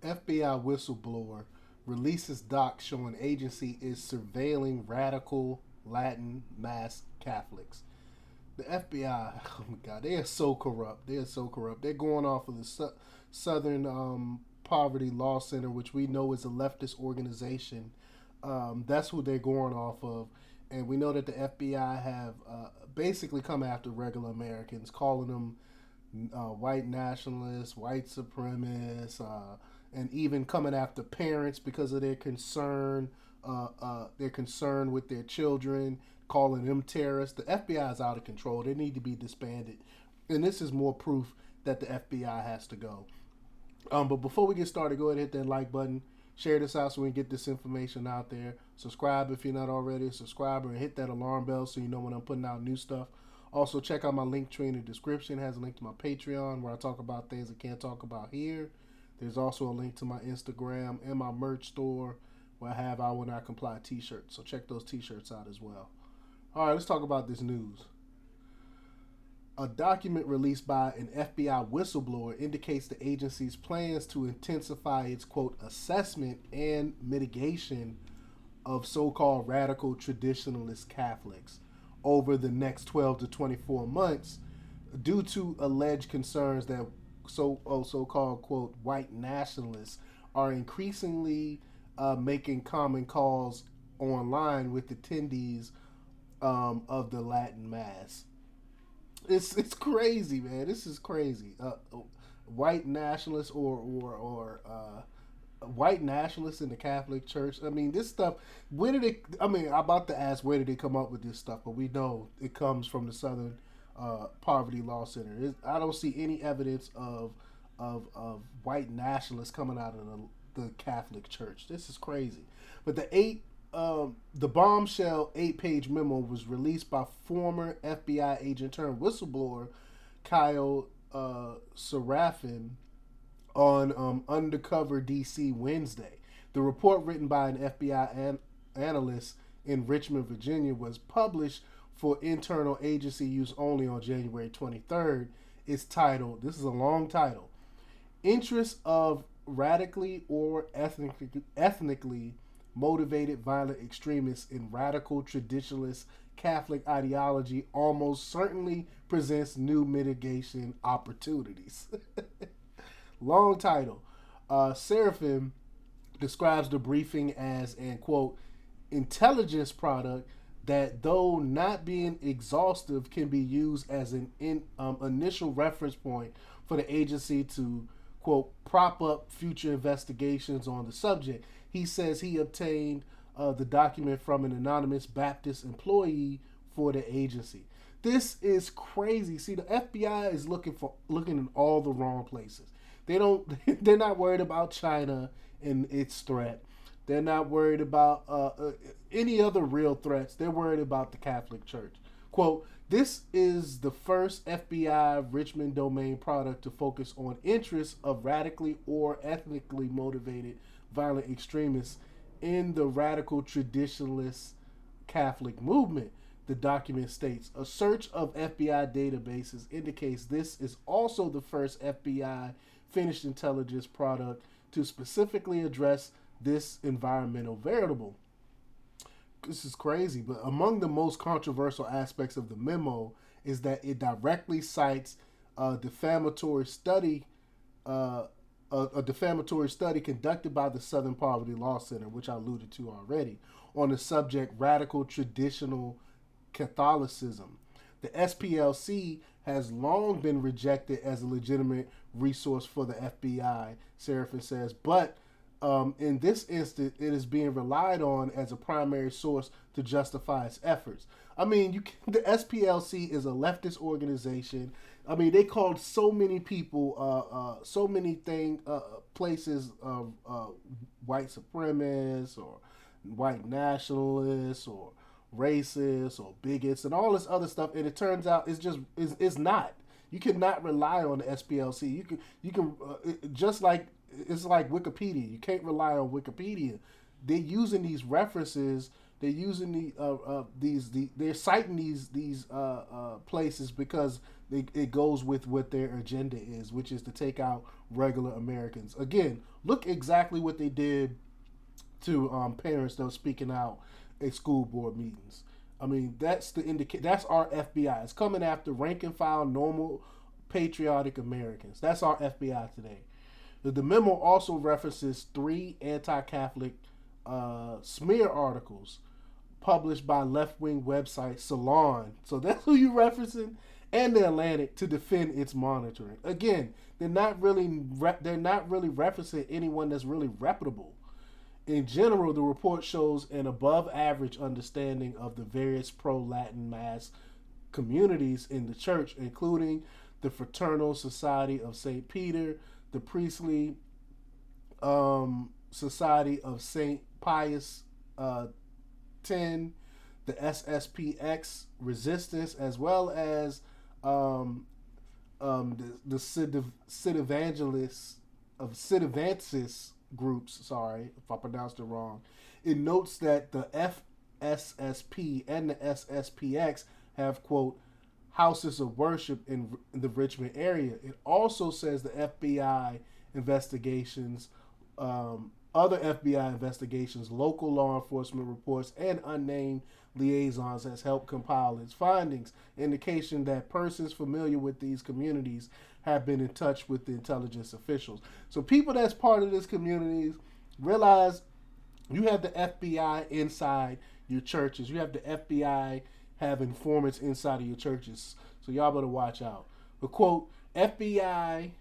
FBI whistleblower releases doc showing agency is surveilling radical Latin mass Catholics. The FBI, oh my God, they are so corrupt. They are so corrupt. They're going off of the Southern Poverty Law Center, which we know is a leftist organization. That's who they're going off of. And we know that the FBI have basically come after regular Americans, calling them white nationalists, white supremacists, and even coming after parents because of their concern. Their concern with their children, calling them terrorists. The FBI is out of control. They need to be disbanded, and this is more proof that the FBI has to go. But before we get started, go ahead and hit that like button. Share this out so we can get this information out there. Subscribe if you're not already a subscriber, and hit that alarm bell so you know when I'm putting out new stuff. Also, check out my link tree in the description. It has a link to my Patreon where I talk about things I can't talk about here. There's also a link to my Instagram and my merch store where I have I Will Not Comply t-shirts. So check those t-shirts out as well. All right, let's talk about this news. A document released by an FBI whistleblower indicates the agency's plans to intensify its, quote, assessment and mitigation of so-called radical traditionalist Catholics over the next 12 to 24 months due to alleged concerns that so-called, quote, white nationalists are increasingly making common calls online with attendees of the Latin Mass. It's crazy, man. This is crazy. White nationalists or white nationalists in the Catholic Church. I mean, this stuff. Where did it? I mean, I'm about to ask where did they come up with this stuff, but we know it comes from the Southern Poverty Law Center. I don't see any evidence of white nationalists coming out of the Catholic Church. This is crazy. But the bombshell 8-page memo was released by former FBI agent turned whistleblower Kyle Serafin on Undercover DC Wednesday. The report, written by an FBI analyst in Richmond, Virginia, was published for internal agency use only on January 23rd. It's titled, this is a long title, Interests of Radically or Ethnically Motivated Violent Extremists in Radical Traditionalist Catholic Ideology Almost Certainly Presents New Mitigation Opportunities. Long title. Seraphim describes the briefing as an, quote, intelligence product that, though not being exhaustive, can be used as an initial reference point for the agency to, quote, prop up future investigations on the subject. He says he obtained the document from an anonymous Baptist employee for the agency. This is crazy. See, the FBI is looking in all the wrong places. They're not worried about China and its threat. They're not worried about any other real threats. They're worried about the Catholic Church. Quote, this is the first FBI Richmond domain product to focus on interests of radically or ethnically motivated violent extremists in the radical traditionalist Catholic movement, the document states. A search of FBI databases indicates this is also the first FBI finished intelligence product to specifically address this environmental variable. This is crazy, but among the most controversial aspects of the memo is that it directly cites a defamatory study conducted by the Southern Poverty Law Center, which I alluded to already, on the subject radical traditional Catholicism. The SPLC has long been rejected as a legitimate resource for the FBI, Seraphin says, but in this instance, it is being relied on as a primary source to justify its efforts. I mean, the SPLC is a leftist organization. I mean, they called so many people, so many places, white supremacists or white nationalists or racists or bigots and all this other stuff, and it turns out it's not. You cannot rely on the SPLC. You can just like it's like Wikipedia. You can't rely on Wikipedia. They're using these references. They're using they're citing these places because it goes with what their agenda is, which is to take out regular Americans. Again, look exactly what they did to parents that were speaking out at school board meetings. I mean, that's the indicate. That's our FBI. It's coming after rank and file, normal, patriotic Americans. That's our FBI today. The memo also references three anti-Catholic smear articles published by left-wing website Salon. So that's who you referencing, and the Atlantic to defend its monitoring. Again, they're not really referencing anyone that's really reputable. In general, the report shows an above average understanding of the various pro Latin Mass communities in the church, including the Fraternal Society of St. Peter, the Priestly Society of St. Pius X, the SSPX Resistance, as well as the Cid Evangelists of Cidavances groups. Sorry if I pronounced it wrong. It notes that the FSSP and the SSPX have, quote, houses of worship in the Richmond area. It also says the FBI investigations, other FBI investigations, local law enforcement reports, and unnamed liaisons has helped compile its findings, indication that persons familiar with these communities have been in touch with the intelligence officials. So people that's part of this community realize you have the FBI inside your churches. You have the FBI have informants inside of your churches. So y'all better watch out. The quote, FBI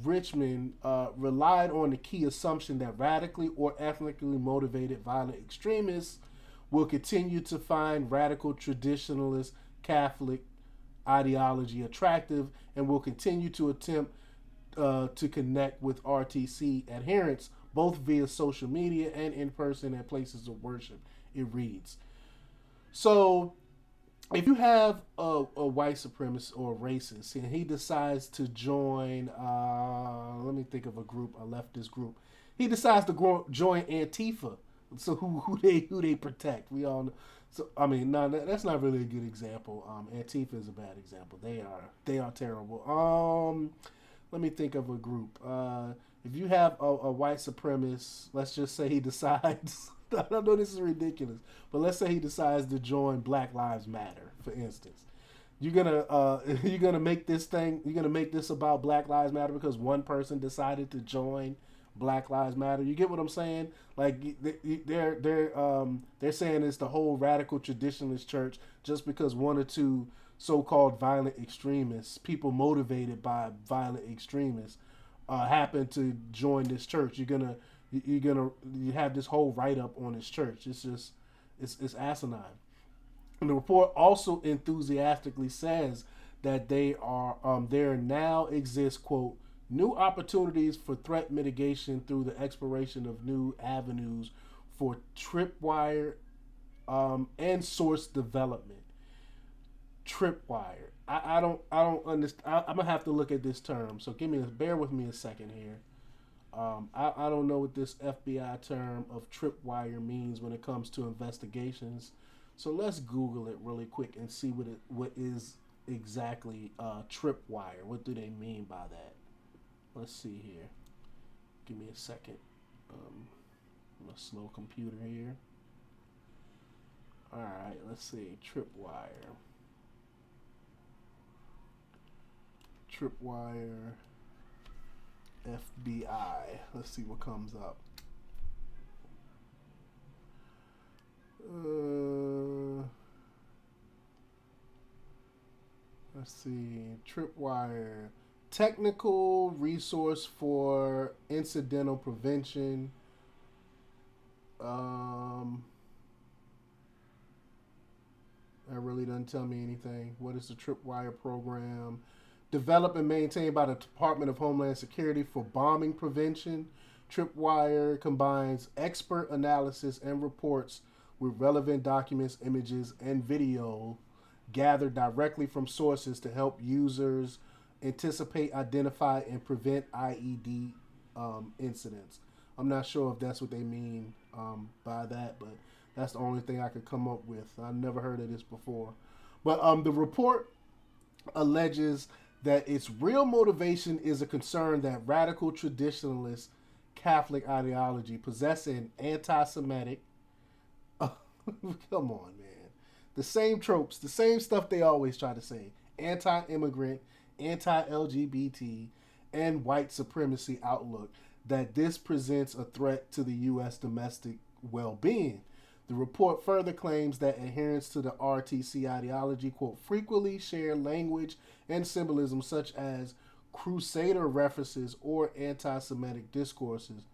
Richmond relied on the key assumption that radically or ethnically motivated violent extremists will continue to find radical traditionalist Catholic ideology attractive and will continue to attempt to connect with RTC adherents both via social media and in person at places of worship. It reads. So if you have a white supremacist or a racist and he decides to join, let me think of a group, a leftist group. He decides to join Antifa. So who they protect? We all know. So I mean, no, that's not really a good example. Antifa is a bad example. They are terrible. Let me think of a group. If you have a white supremacist, let's just say he decides. I know this is ridiculous, but let's say he decides to join Black Lives Matter, for instance. You're gonna make this thing. You're gonna make this about Black Lives Matter because one person decided to join Black Lives Matter. You get what I'm saying? Like they're saying it's the whole radical traditionalist church just because one or two so-called violent extremists, people motivated by violent extremists, happen to join this church. You have this whole write-up on this church. It's just it's asinine. And the report also enthusiastically says that there now exists, quote, new opportunities for threat mitigation through the exploration of new avenues for tripwire and source development. Tripwire. I don't understand. I'm gonna have to look at this term. So bear with me a second here. I don't know what this FBI term of tripwire means when it comes to investigations. So let's Google it really quick and see what is exactly tripwire. What do they mean by that? Let's see here. Give me a second. I'm a slow computer here. All right, let's see. Tripwire. Tripwire. FBI. Let's see what comes up. Let's see. Tripwire. Technical resource for incidental prevention. That really doesn't tell me anything. What is the Tripwire program? Developed and maintained by the Department of Homeland Security for bombing prevention. Tripwire combines expert analysis and reports with relevant documents, images, and video gathered directly from sources to help users anticipate, identify, and prevent IED incidents. I'm not sure if that's what they mean by that, but that's the only thing I could come up with. I've never heard of this before. But the report alleges that its real motivation is a concern that radical traditionalist Catholic ideology possess an anti-Semitic. Come on, man. The same tropes, the same stuff they always try to say: anti-immigrant, anti-LGBT, and white supremacy outlook. That this presents a threat to the U.S. domestic well-being. The report further claims that adherents to the RTC ideology, quote, frequently share language and symbolism such as crusader references or anti Semitic discourses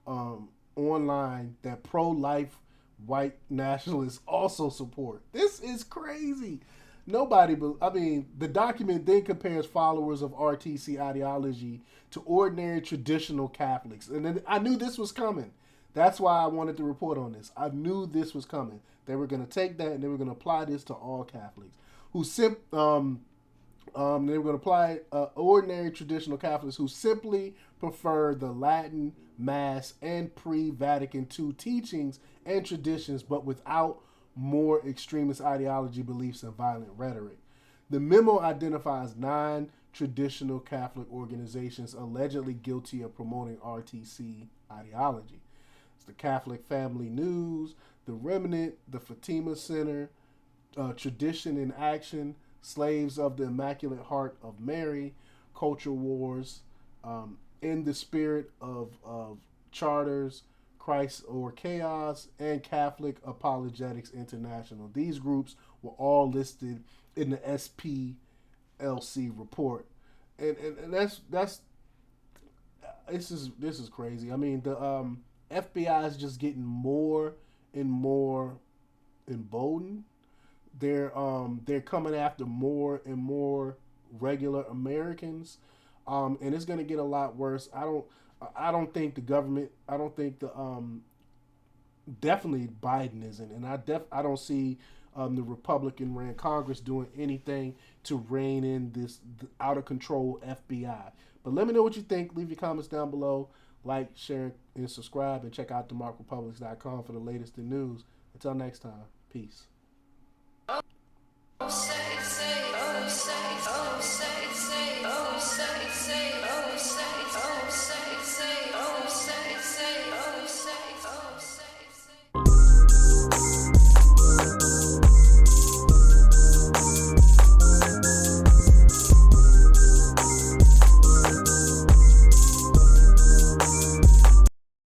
online that pro life white nationalists also support. This is crazy. Nobody, I mean, the document then compares followers of RTC ideology to ordinary traditional Catholics. And then I knew this was coming. That's why I wanted to report on this. I knew this was coming. They were going to take that and they were going to apply this to all Catholics who they were going to apply ordinary traditional Catholics who simply prefer the Latin Mass and pre-Vatican II teachings and traditions, but without more extremist ideology, beliefs, and violent rhetoric. The memo identifies 9 traditional Catholic organizations allegedly guilty of promoting RTC ideology. It's the Catholic Family News, the Remnant, the Fatima Center, Tradition in Action, Slaves of the Immaculate Heart of Mary, Culture Wars, In the Spirit of Charters, Christ or Chaos, and Catholic Apologetics International. These groups were all listed in the SPLC report, and that's this is crazy. I mean, the FBI is just getting more and more emboldened. They're coming after more and more regular Americans, and it's going to get a lot worse. I don't think the government. I don't think the definitely Biden isn't, and I don't see the Republican ran Congress doing anything to rein in this out of control FBI. But let me know what you think. Leave your comments down below. Like, share, and subscribe, and check out themarkrepublics.com for the latest in news. Until next time, peace.